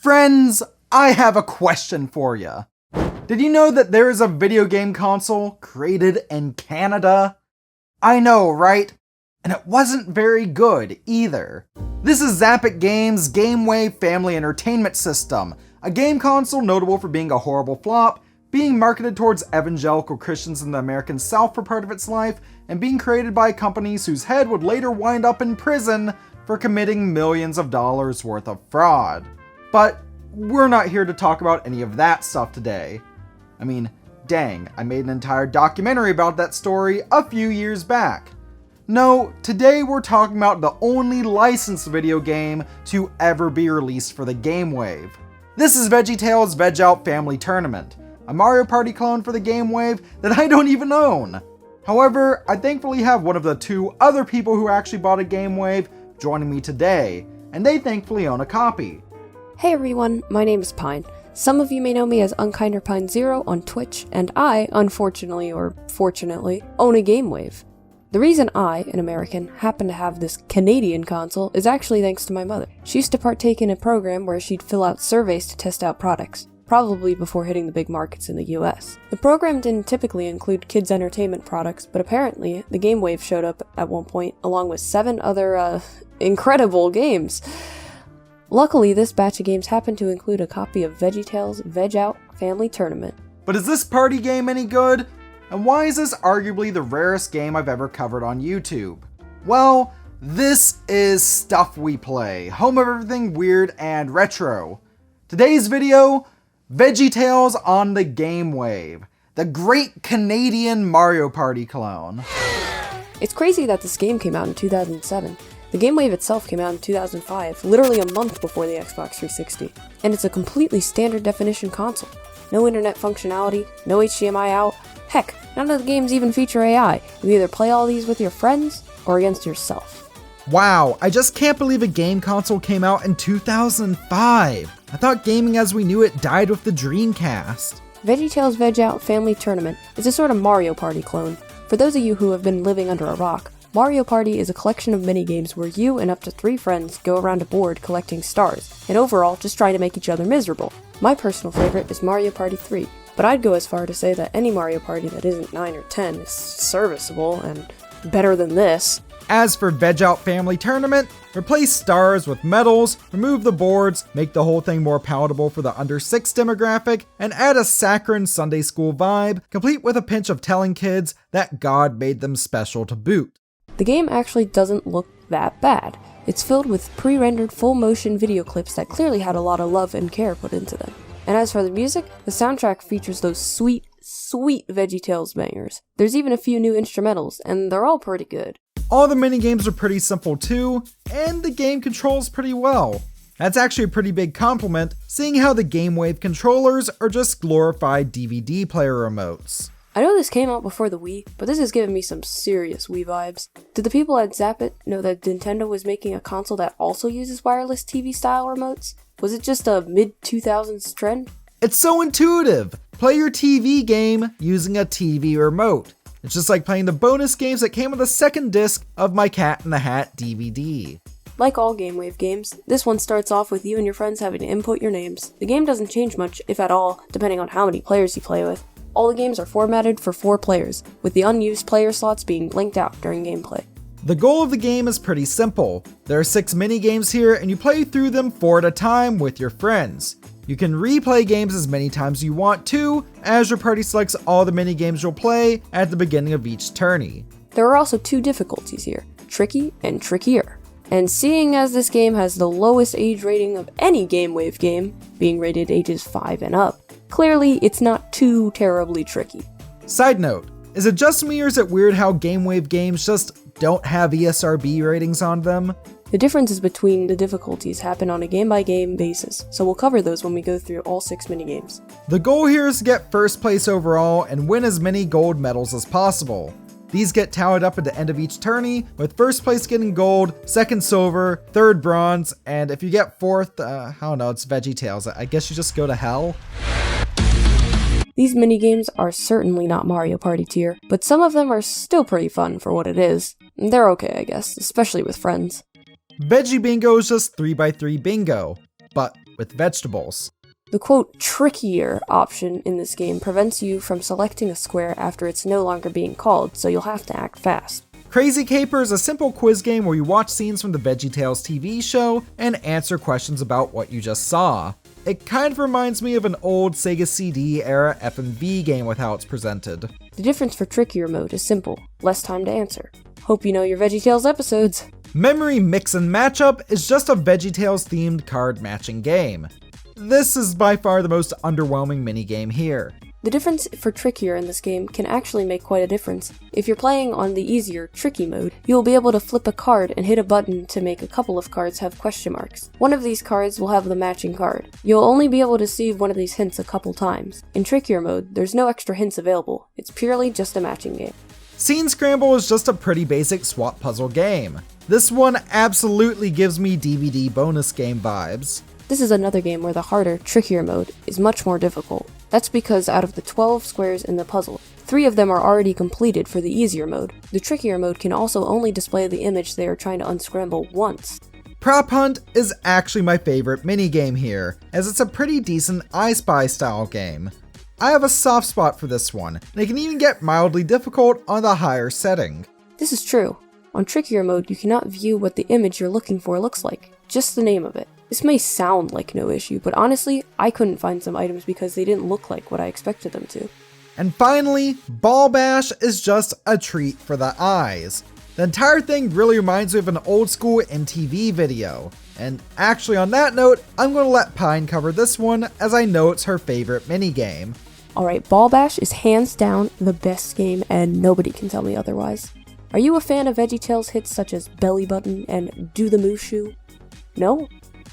Friends, I have a question for you. Did you know that there is a video game console created in Canada? I know, right? And it wasn't very good either. This is Zappit Games' GameWave Family Entertainment System, a game console notable for being a horrible flop, being marketed towards evangelical Christians in the American South for part of its life, and being created by companies whose head would later wind up in prison for committing millions of dollars worth of fraud. But we're not here to talk about any of that stuff today. I mean, dang, I made an entire documentary about that story a few years back. No, today we're talking about the only licensed video game to ever be released for the GameWave. This is VeggieTales Veg Out Family Tournament, a Mario Party clone for the GameWave that I don't even own. However, I thankfully have one of the two other people who actually bought a GameWave joining me today, and they thankfully own a copy. Hey everyone, my name is Pine. Some of you may know me as Unkinderpine0 on Twitch, and I, unfortunately or fortunately, own a GameWave. The reason I, an American, happen to have this Canadian console is actually thanks to my mother. She used to partake in a program where she'd fill out surveys to test out products, probably before hitting the big markets in the US. The program didn't typically include kids' entertainment products, but apparently the GameWave showed up at one point along with 7 other, incredible games. Luckily, this batch of games happened to include a copy of VeggieTales Veg Out Family Tournament. But is this party game any good? And why is this arguably the rarest game I've ever covered on YouTube? Well, this is Stuff We Play, home of everything weird and retro. Today's video, VeggieTales on the GameWave, the great Canadian Mario Party clone. It's crazy that this game came out in 2007. The GameWave itself came out in 2005, literally a month before the Xbox 360. And it's a completely standard definition console. No internet functionality, no HDMI out. Heck, none of the games even feature AI. You either play all these with your friends or against yourself. Wow, I just can't believe a game console came out in 2005. I thought gaming as we knew it died with the Dreamcast. VeggieTales Veg Out Family Tournament is a sort of Mario Party clone. For those of you who have been living under a rock, Mario Party is a collection of minigames where you and up to 3 friends go around a board collecting stars, and overall just trying to make each other miserable. My personal favorite is Mario Party 3, but I'd go as far to say that any Mario Party that isn't 9 or 10 is serviceable and better than this. As for Veg Out Family Tournament, replace stars with medals, remove the boards, make the whole thing more palatable for the under 6 demographic, and add a saccharine Sunday school vibe, complete with a pinch of telling kids that God made them special to boot. The game actually doesn't look that bad. It's filled with pre-rendered full-motion video clips that clearly had a lot of love and care put into them. And as for the music, the soundtrack features those sweet VeggieTales bangers. There's even a few new instrumentals, and they're all pretty good. All the minigames are pretty simple too, and the game controls pretty well. That's actually a pretty big compliment, seeing how the GameWave controllers are just glorified DVD player remotes. I know this came out before the Wii, but this is giving me some serious Wii vibes. Did the people at Zappit know that Nintendo was making a console that also uses wireless TV style remotes? Was it just a mid-2000s trend? It's so intuitive! Play your TV game using a TV remote. It's just like playing the bonus games that came with the second disc of My Cat in the Hat DVD. Like all GameWave games, this one starts off with you and your friends having to input your names. The game doesn't change much, if at all, depending on how many players you play with. All the games are formatted for 4 players, with the unused player slots being blanked out during gameplay. The goal of the game is pretty simple. There are 6 mini-games here, and you play through them 4 at a time with your friends. You can replay games as many times as you want to, as your party selects all the mini-games you'll play at the beginning of each tourney. There are also 2 difficulties here, tricky and trickier. And seeing as this game has the lowest age rating of any GameWave game, being rated ages 5 and up, clearly it's not too terribly tricky. Side note, is it just me or is it weird how GameWave games just don't have ESRB ratings on them? The differences between the difficulties happen on a game-by-game basis, so we'll cover those when we go through all 6 minigames. The goal here is to get first place overall and win as many gold medals as possible. These get tallied up at the end of each tourney, with first place getting gold, second silver, third bronze, and if you get fourth, I don't know, it's VeggieTales. I guess you just go to hell. These minigames are certainly not Mario Party tier, but some of them are still pretty fun for what it is. They're okay, I guess, especially with friends. Veggie Bingo is just 3x3 bingo, but with vegetables. The quote, trickier option in this game prevents you from selecting a square after it's no longer being called, so you'll have to act fast. Crazy Caper is a simple quiz game where you watch scenes from the VeggieTales TV show and answer questions about what you just saw. It kind of reminds me of an old Sega CD era F&V game with how it's presented. The difference for trickier mode is simple, less time to answer. Hope you know your VeggieTales episodes. Memory Mix and Matchup is just a VeggieTales themed card matching game. This is by far the most underwhelming minigame here. The difference for trickier in this game can actually make quite a difference. If you're playing on the easier, tricky mode, you'll be able to flip a card and hit a button to make a couple of cards have question marks. One of these cards will have the matching card. You'll only be able to see one of these hints a couple times. In trickier mode, there's no extra hints available. It's purely just a matching game. Scene Scramble is just a pretty basic swap puzzle game. This one absolutely gives me DVD bonus game vibes. This is another game where the harder, trickier mode is much more difficult. That's because out of the 12 squares in the puzzle, 3 of them are already completed for the easier mode. The trickier mode can also only display the image they are trying to unscramble once. Prop Hunt is actually my favorite minigame here, as it's a pretty decent I Spy style game. I have a soft spot for this one, and it can even get mildly difficult on the higher setting. This is true. On trickier mode, you cannot view what the image you're looking for looks like, just the name of it. This may sound like no issue, but honestly, I couldn't find some items because they didn't look like what I expected them to. And finally, Ball Bash is just a treat for the eyes. The entire thing really reminds me of an old school MTV video. And actually on that note, I'm going to let Pine cover this one as I know it's her favorite minigame. Alright, Ball Bash is hands down the best game and nobody can tell me otherwise. Are you a fan of VeggieTales hits such as Belly Button and Do the Moo Shoe? No?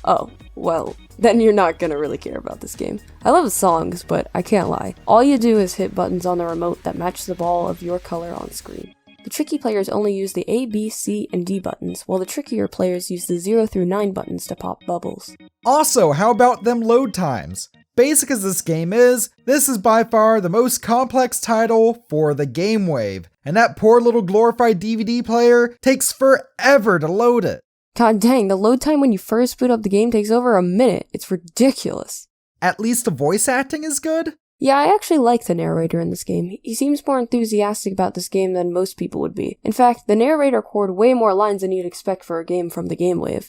Oh, well, then you're not gonna really care about this game. I love the songs, but I can't lie. All you do is hit buttons on the remote that match the ball of your color on screen. The tricky players only use the A, B, C, and D buttons, while the trickier players use the 0 through 9 buttons to pop bubbles. Also, how about them load times? Basic as this game is, this is by far the most complex title for the Game Wave, and that poor little glorified DVD player takes forever to load it. God dang, the load time when you first boot up the game takes over a minute. It's ridiculous. At least the voice acting is good? Yeah, I actually like the narrator in this game. He seems more enthusiastic about this game than most people would be. In fact, the narrator cored way more lines than you'd expect for a game from the Game Wave.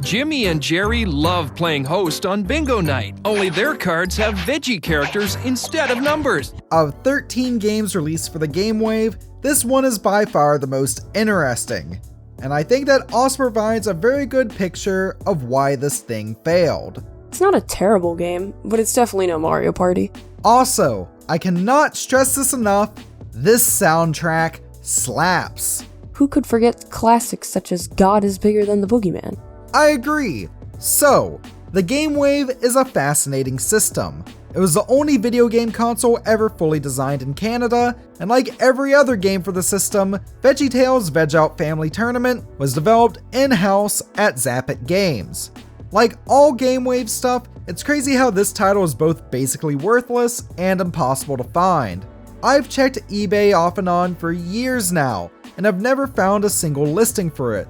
Jimmy and Jerry love playing host on bingo night, only their cards have veggie characters instead of numbers. Of 13 games released for the Game Wave, this one is by far the most interesting. And I think that also provides a very good picture of why this thing failed. It's not a terrible game, but it's definitely no Mario Party. Also, I cannot stress this enough, this soundtrack slaps. Who could forget classics such as God is Bigger Than the Boogeyman? I agree. So, the Game Wave is a fascinating system. It was the only video game console ever fully designed in Canada, and like every other game for the system, VeggieTales Veg Out Family Tournament was developed in-house at Zappit Games. Like all Game Wave stuff, it's crazy how this title is both basically worthless and impossible to find. I've checked eBay off and on for years now, and I've never found a single listing for it.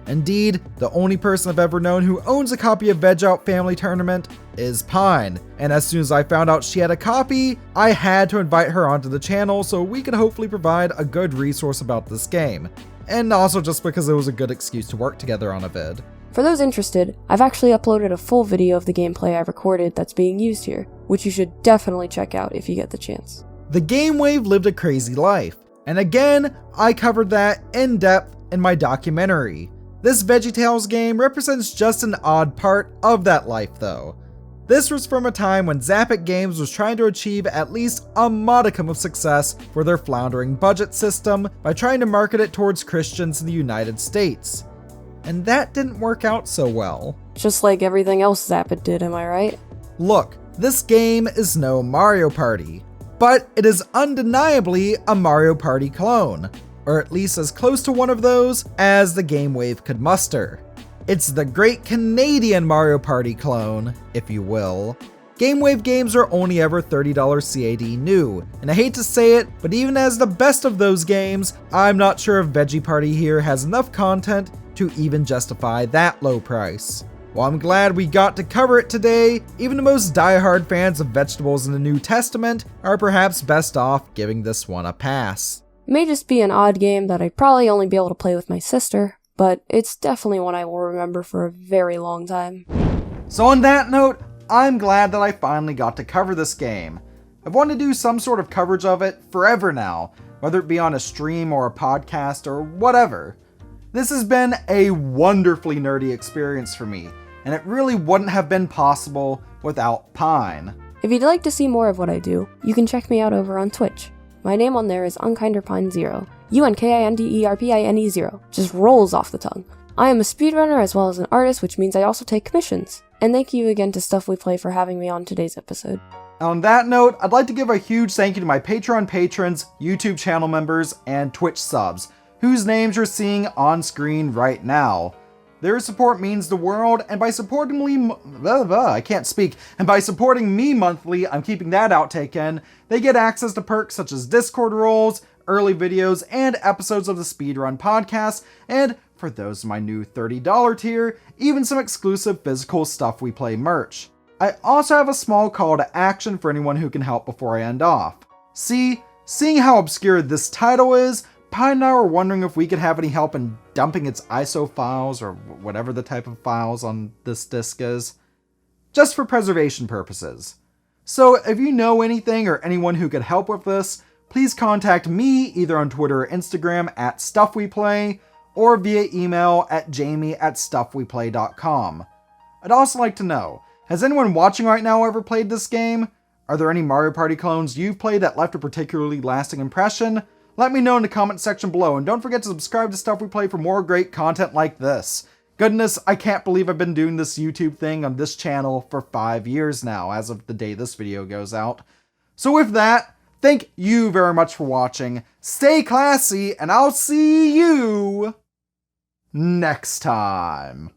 Indeed, the only person I've ever known who owns a copy of Veg Out Family Tournament is Pine, and as soon as I found out she had a copy, I had to invite her onto the channel so we could hopefully provide a good resource about this game, and also just because it was a good excuse to work together on a vid. For those interested, I've actually uploaded a full video of the gameplay I recorded that's being used here, which you should definitely check out if you get the chance. The Game Wave lived a crazy life, and again, I covered that in depth in my documentary. This VeggieTales game represents just an odd part of that life though. This was from a time when Zappit Games was trying to achieve at least a modicum of success for their floundering budget system by trying to market it towards Christians in the United States. And that didn't work out so well. Just like everything else Zappit did, am I right? Look, this game is no Mario Party, but it is undeniably a Mario Party clone, or at least as close to one of those as the Game Wave could muster. It's the great Canadian Mario Party clone, if you will. Game Wave games are only ever $30 CAD new, and I hate to say it, but even as the best of those games, I'm not sure if Veggie Party here has enough content to even justify that low price. While I'm glad we got to cover it today, even the most diehard fans of vegetables in the New Testament are perhaps best off giving this one a pass. It may just be an odd game that I'd probably only be able to play with my sister, but it's definitely one I will remember for a very long time. So on that note, I'm glad that I finally got to cover this game. I've wanted to do some sort of coverage of it forever now, whether it be on a stream or a podcast or whatever. This has been a wonderfully nerdy experience for me, and it really wouldn't have been possible without Pine. If you'd like to see more of what I do, you can check me out over on Twitch. My name on there is Unkinderpine0. UNKINDERPINE0. Just rolls off the tongue. I am a speedrunner as well as an artist, which means I also take commissions. And thank you again to Stuff We Play for having me on today's episode. On that note, I'd like to give a huge thank you to my Patreon patrons, YouTube channel members, and Twitch subs, whose names you're seeing on screen right now. Their support means the world, and by supporting me, I can't speak, and by supporting me monthly, I'm keeping that outtake in, they get access to perks such as Discord roles, early videos, and episodes of the Speedrun podcast, and, for those in my new $30 tier, even some exclusive physical Stuff We Play merch. I also have a small call to action for anyone who can help before I end off. Seeing how obscure this title is, Pine and I were wondering if we could have any help in dumping its ISO files, or whatever the type of files on this disc is, just for preservation purposes. So if you know anything or anyone who could help with this, please contact me either on Twitter or Instagram at StuffWePlay, or via email at jamie@stuffweplay.com. I'd also like to know, has anyone watching right now ever played this game? Are there any Mario Party clones you've played that left a particularly lasting impression? Let me know in the comment section below, and don't forget to subscribe to Stuff We Play for more great content like this. Goodness, I can't believe I've been doing this YouTube thing on this channel for 5 years now, as of the day this video goes out. So with that, thank you very much for watching, stay classy, and I'll see you next time.